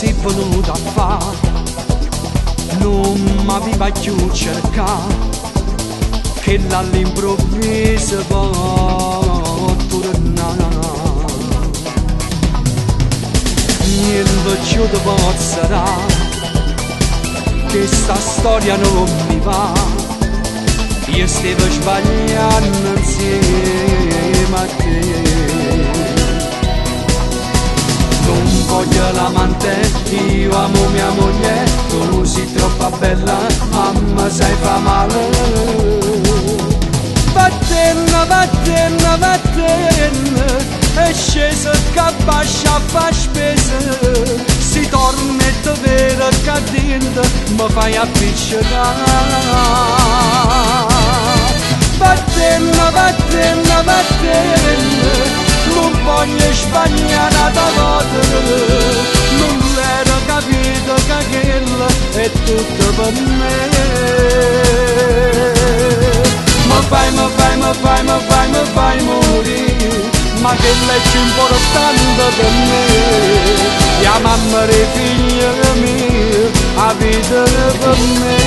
sei venuta a fare, non mi va più cercare, che all'improvviso può tornare. Niente più ti posso dare, che sta storia non mi va. Io stavo sbagliando insieme a te. Non voglio l'amante, io amo mia moglie, tu sei troppo bella, mamma sai fa male. Vattene, vattene, vattene, è sceso che bascia fa spese, si torna e te vero che dentro mi fai appiccicare. Vattene, vattene, vattene, non voglio sbagliare da volte, non l'ero capito che quello è tutto per me. Mi fai morire, ma che è più importante per me, la mamma e figlia mia, la vita per me.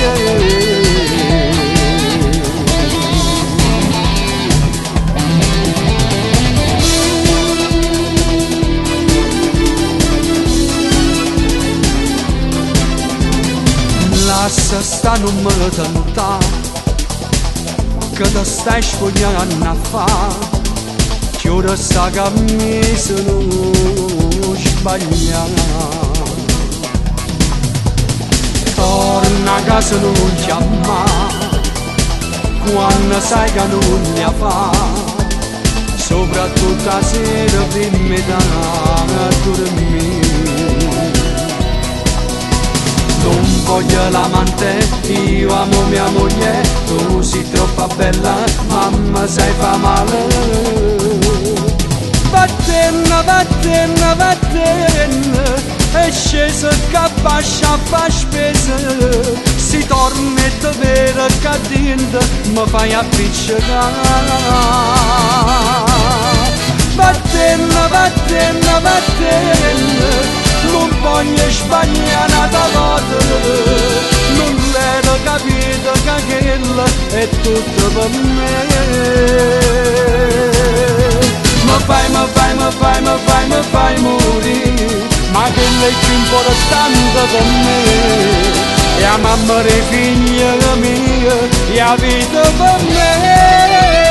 Lascia sta non me tenta, che te stai spogliando a fa, chiude sta camisa non sbaglia. Torna a casa non chiama, quando sai che non ne fa, soprattutto a sera prima da dormire. Non voglio l'amante, io amo mia moglie, tu sei troppo bella, mamma sai fa male. Vattene, vattene, vattene, è sceso che bascia fa spese, si torna e te vero che dentro mi fai appiccicare. Vattene, vattene, vattene, non voglio sbagliare da volte, non l'ero capito che quello è tutto per me. Mi fai morire, ma quello è più importante per me, la mamma e figlia mia, la vita per me.